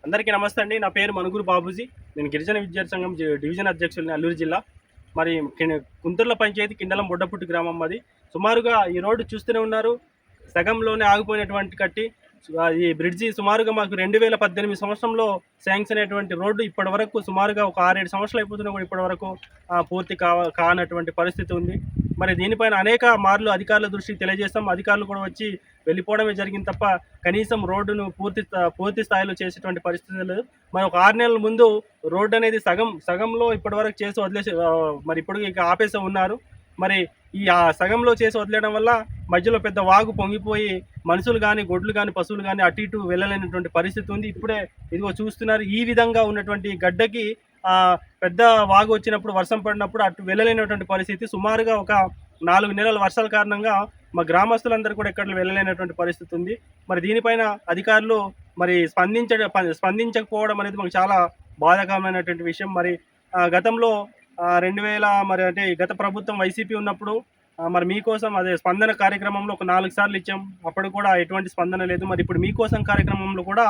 అందరికీ నమస్తే అండి. నా పేరు మనుగురు బాబూజీ. నేను గిరిజన విద్యార్థి సంఘం డివిజన్ అధ్యక్షుడిని అల్లూరు జిల్లా. మరి కుంతుర్ల పంచాయతీ కిండలం బొడ్డపుట్టు గ్రామం మాది. సుమారుగా ఈ రోడ్డు చూస్తూనే ఉన్నారు. సగంలోనే ఆగిపోయినటువంటి కట్టి ఈ బ్రిడ్జి సుమారుగా మాకు 2018 సంవత్సరంలో శాంక్షన్ అయినటువంటి రోడ్డు ఇప్పటి వరకు సుమారుగా ఒక 6-7 సంవత్సరాలు అయిపోతున్నా కూడా ఇప్పటి వరకు పూర్తి కానటువంటి పరిస్థితి ఉంది. మరి దీనిపైన అనేక మార్లు అధికారుల దృష్టికి తెలియజేస్తాం. అధికారులు కూడా వచ్చి వెళ్ళిపోవడమే జరిగింది తప్ప కనీసం రోడ్డును పూర్తి స్థాయిలో చేసేటువంటి పరిస్థితి లేదు. మరి ఒక 6 నెలల ముందు రోడ్డు అనేది సగంలో ఇప్పటి వరకు చేసి వదిలేసి మరి ఇప్పుడు ఇక ఆపేసి ఉన్నారు. మరి ఈ సగంలో చేసి వదిలేయడం వల్ల మధ్యలో పెద్ద వాగు పొంగిపోయి మనుషులు కానీ, గొడ్లు కానీ, పశువులు కానీ అటు ఇటు వెళ్ళలేనటువంటి పరిస్థితి ఉంది. ఇప్పుడే ఇదిగో చూస్తున్నారు. ఈ విధంగా ఉన్నటువంటి గడ్డకి పెద్ద వాగు వచ్చినప్పుడు, వర్షం పడినప్పుడు అటు వెళ్ళలేనటువంటి పరిస్థితి. సుమారుగా ఒక 4 నెలల వర్షాల కారణంగా మా గ్రామస్తులందరూ కూడా ఎక్కడ వెళ్ళలేనటువంటి పరిస్థితి ఉంది. మరి దీనిపైన అధికారులు మరి స్పందించకపోవడం అనేది మాకు చాలా బాధాకరమైనటువంటి విషయం. మరి గతంలో 2000 మరి అంటే గత ప్రభుత్వం వైసీపీ ఉన్నప్పుడు మరి మీకోసం అదే స్పందన కార్యక్రమంలో ఒక 4 సార్లు ఇచ్చాం. అప్పుడు కూడా ఎటువంటి స్పందన లేదు. మరి ఇప్పుడు మీకోసం కార్యక్రమంలో కూడా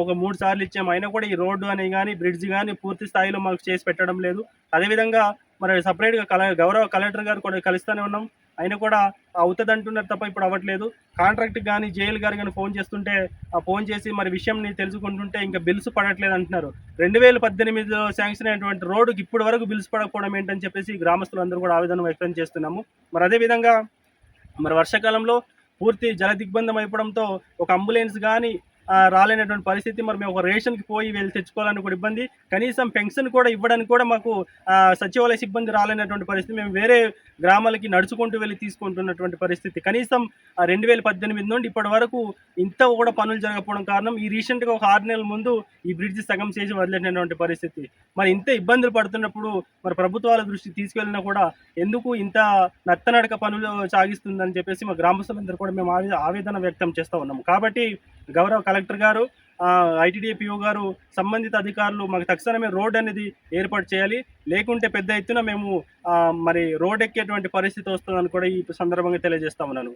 ఒక 3 సార్లు ఇచ్చాం. అయినా కూడా ఈ రోడ్డు అని కానీ, బ్రిడ్జ్ కానీ పూర్తి స్థాయిలో మాకు చేసి పెట్టడం లేదు. అదేవిధంగా మరి సపరేట్గా గౌరవ కలెక్టర్ గారు కూడా కలుస్తూనే ఉన్నాం. అయినా కూడా అవుతుంది అంటున్నారు తప్ప ఇప్పుడు అవ్వట్లేదు. కాంట్రాక్ట్కి కానీ, జేఎల్ గారు కానీ ఫోన్ చేసి మరి విషయంని తెలుసుకుంటుంటే ఇంకా బిల్స్ పడట్లేదు అంటున్నారు. 2018లో శాంక్షన్ అయినటువంటి రోడ్డుకి ఇప్పటి వరకు బిల్స్ పడకపోవడం ఏంటని చెప్పేసి గ్రామస్తులందరూ కూడా ఆవేదన వ్యక్తం చేస్తున్నాము. మరి అదేవిధంగా మరి వర్షాకాలంలో పూర్తి జల దిగ్బంధం అయిపోవడంతో ఒక అంబులెన్స్ కానీ రాలేనటువంటి పరిస్థితి. మరి మేము ఒక రేషన్కి పోయి వెళ్ళి తెచ్చుకోవాలని కూడా ఇబ్బంది. కనీసం పెన్షన్ కూడా ఇవ్వడానికి కూడా మాకు సచివాలయ సిబ్బంది రాలేనటువంటి పరిస్థితి. మేము వేరే గ్రామాలకి నడుచుకుంటూ వెళ్ళి తీసుకుంటున్నటువంటి పరిస్థితి. కనీసం 2018 నుండి ఇప్పటి వరకు ఇంత కూడా పనులు జరగకపోవడం కారణం ఈ రీసెంట్గా ఒక 6 నెలల ముందు ఈ బ్రిడ్జ్ సగం చేసి వదిలేనటువంటి పరిస్థితి. మరి ఇంత ఇబ్బందులు పడుతున్నప్పుడు మరి ప్రభుత్వాల దృష్టికి తీసుకెళ్ళినా కూడా ఎందుకు ఇంత నత్తనడక పనులు సాగిస్తుందని చెప్పేసి మా గ్రామస్తులందరూ కూడా మేము ఆవేదన వ్యక్తం చేస్తూ ఉన్నాము. కాబట్టి గౌరవ కలెక్టర్ గారు, ఐటీడీఏ పిఓ గారు, సంబంధిత అధికారులు మాకు తక్షణమే రోడ్ అనేది ఏర్పాటు చేయాలి. లేకుంటే పెద్ద ఎత్తున మేము మరి రోడ్ ఎక్కేటువంటి పరిస్థితి వస్తుందని కూడా ఈ సందర్భంగా తెలియజేస్తా ఉన్నాను.